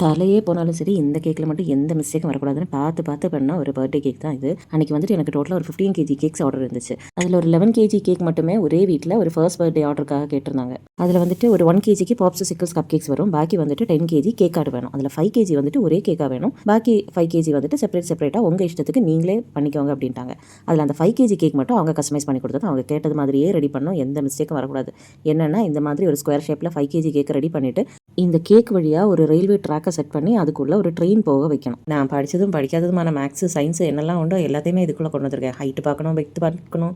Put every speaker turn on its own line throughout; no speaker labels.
தலையே போனாலும் சரி இந்த கேக்கில் மட்டும் எந்த மிஸ்டேக்கும் வரக்கூடாதுன்னு பார்த்து பண்ண ஒரு பர்த்டே கேக் தான் இது. அன்றைக்கி வந்துட்டு எனக்கு டோட்டலாக ஒரு 15 கேஜி கேக்ஸ் ஆர்டர் இருந்துச்சு. அதில் ஒரு 11 கேஜி கேக் மட்டுமே ஒரே வீட்டில் ஒரு ஃபர்ஸ்ட் பர்த்டே ஆர்டருக்காக கேட்டிருந்தாங்க. அதில் வந்துட்டு ஒரு 1 கேஜிக்கு பாப்ஸ் சிக்கல்ஸ் கப் கேக்ஸ் வரும். பாக்கி வந்துட்டு 10 கேஜி கேக் ஆர்டர் வேணும். அதில் 5 கேஜி வந்துட்டு ஒரே கேக்காக வேணும். பாக்கி 5 கேஜி வந்துட்டு செப்பரேட்டாக உங்கள் இஷ்டத்துக்கு நீங்களே பண்ணிக்கோங்க அப்படின்ட்டாங்க. அதில் அந்த 5 கேஜி கேக் மட்டும் அவங்க கஸ்டமைஸ் பண்ணி கொடுத்தது. அவங்க கேட்டது மாதிரியே ரெடி பண்ணோம். எந்த மிஸ்டேக்கும் வரக்கூடாது. என்னென்னா இந்த மாதிரி ஒரு ஸ்கொயர் ஷேப்பில் 5 கேஜி கேக் ரெடி பண்ணிவிட்டு இந்த கேக் வழியாக ஒரு ரயில்வே ட்ராக்கை செட் பண்ணி அதுக்குள்ளே ஒரு ட்ரெயின் போக வைக்கணும். நான் படித்ததும் படிக்காததுமான மேக்ஸு சயின்ஸு என்னெல்லாம் உண்டோ எல்லாத்தையுமே இதுக்குள்ளே கொண்டு வந்திருக்கேன். ஹைட்டு பார்க்கணும், வெயிட் பார்க்கணும்,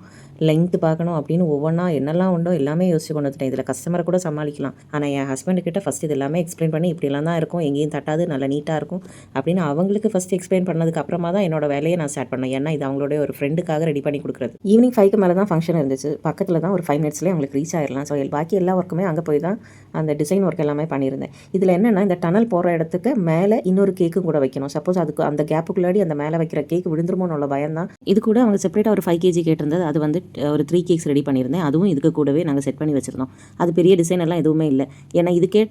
லென்த்து பார்க்கணும் அப்படின்னு ஒவ்வொன்றா என்னெல்லாம் உண்டோ எல்லாமே யோசிச்சு கொண்டு வந்துட்டேன். இதில் கஸ்டமரை கூட சமாளிக்கலாம். ஆனால் என் ஹஸ்பண்டுக்கிட்ட ஃபஸ்ட் இது எல்லாமே எக்ஸ்பிளைன் பண்ணி இப்படிலாம் தான் இருக்கும், எங்கேயும் தட்டாது, நல்லா நீட்டாக இருக்கும் அப்படின்னு அவங்களுக்கு ஃபஸ்ட் எக்ஸ்பிளைன் பண்ணதுக்கு அப்புறமா தான் என்னோட வேலையை நான் ஸ்டார்ட் பண்ணேன். ஏன்னா இது அவங்களுடைய ஒரு ஃப்ரெண்டுக்காக ரெடி பண்ணி கொடுக்குறது. ஈவினிங் 5க்கு மேலே தான் ஃபங்க்ஷன் இருந்துச்சு. பக்கத்தில் தான் ஒரு 5 மினிட்ஸ்லேயே அவங்களுக்கு ரீச் ஆகிடலாம். ஸோ பாக்கி எல்லா ஒர்க்குமே அங்கே போய் தான் அந்த டிசைன் ஒர்க் எல்லாமே பண்ணியிருந்தேன். இதில் என்னென்னா இந்த டனல் போகிற இடத்துக்கு மேலே இன்னொரு கேக்கும் கூட வைக்கணும். சப்போஸ் அதுக்கு அந்த கேப்புக்குள்ளாடி அந்த மேலே வைக்கிற கேக் விழுந்துருமோன்னு உள்ள பயம் தான். இது கூட அவங்க செப்பரேட்டாக ஒரு 5 கேஜி கேட்டிருந்தது. அது வந்து ஒரு 3 கேக்ஸ் ரெடி பண்ணியிருந்தேன். அதுவும் இதுக்கு கூடவே நாங்கள் செட் பண்ணி வச்சுருந்தோம். அது பெரிய டிசைன் எல்லாம் எதுவுமே இல்லை. ஏன்னா இதுக்கே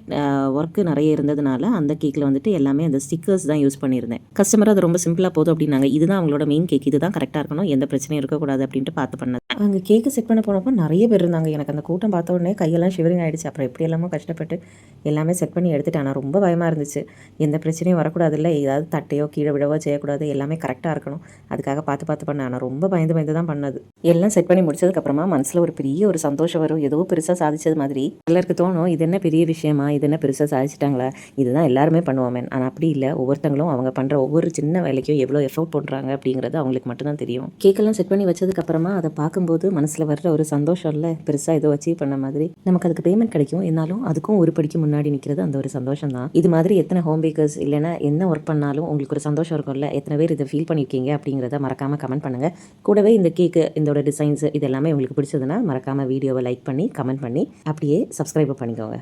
ஒர்க்கு நிறைய இருந்ததுனால அந்த கேக்கில் வந்துட்டு எல்லாமே அந்த ஸ்டிக்கர்ஸ் தான் யூஸ் பண்ணியிருந்தேன். கஸ்டமர் அது ரொம்ப சிம்பிளாக போதும் அப்படின்னாங்க. இதுதான் அவங்களோட மெயின் கேக், இதுதான் கரெக்டாக இருக்கணும், எந்த பிரச்சனையும் இருக்கக்கூடாது அப்படின்ட்டு பார்த்து பண்ணது. அங்கே கேக்கு செட் பண்ண போனப்போ நிறைய பேர் இருந்தாங்க. எனக்கு அந்த கூட்டம் பார்த்த உடனே கையெல்லாம் ஷிவரிங் ஆகிடுச்சு. அப்புறம் எப்படி எல்லாமோ கஷ்டப்பட்டு எல்லாமே செட் பண்ணி எடுத்துட்டேன். ஆனால் ரொம்ப பயமாக இருந்துச்சு. எந்த பிரச்சனையும் வரக்கூடாது, இல்லை ஏதாவது தட்டையோ கீழே விழவோ செய்யக்கூடாது, எல்லாமே கரெக்டாக இருக்கணும். அதுக்காக பார்த்து பண்ணேன். ஆனால் ரொம்ப பயந்து தான் பண்ணது. எல்லாம் செட் பண்ணி முடிச்சதுக்கப்புறமா மனசில் ஒரு பெரிய ஒரு சந்தோஷம் வரும். ஏதோ பெருசாக சாதிச்சது மாதிரி எல்லாருக்கு தோணும். இது என்ன பெரிய விஷயமா, இது என்ன பெருசாக சாதிச்சிட்டாங்களா, இதுதான் எல்லாருமே பண்ணுவோமே. ஆனால் அப்படி இல்லை. ஒவ்வொருத்தங்களும் அவங்க பண்ணுற ஒவ்வொரு சின்ன வேலைக்கும் எவ்வளோ எஃபோர்ட் பண்ணுறாங்க அப்படிங்கிறது அவங்களுக்கு மட்டும்தான் தெரியும். கேக்கெல்லாம் செட் பண்ணி வச்சதுக்கப்புறமா அதை பார்க்கும்போது மனசில் வர்ற ஒரு சந்தோஷம் இல்லை, பெருசாக ஏதோ அச்சீவ் பண்ண மாதிரி. நமக்கு அதுக்கு பேமெண்ட் கிடைக்கும். இருந்தாலும் அதுக்கும் ஒரு படிக்கு முன்னாடி நிற்கிறது அந்த ஒரு சந்தோஷம் தான். இது மாதிரி எத்தனை ஹோம் பேக்கர்ஸ் இல்லைன்னா என்ன ஒர்க் பண்ணாலும் உங்களுக்கு ஒரு சந்தோஷம் இருக்கும்ல, எத்தனை பேர் இதை ஃபீல் பண்ணியிருக்கீங்க அப்படிங்கிறத மறக்காமல் கமெண்ட் பண்ணுங்கள். கூடவே இந்த கேக்கு, இதோட டிசைன்ஸ் இது எல்லாமே உங்களுக்கு பிடிச்சதுன்னா மறக்காமல் வீடியோவை லைக் பண்ணி கமெண்ட் பண்ணி அப்படியே சப்ஸ்கிரைப் பண்ணிக்கோங்க.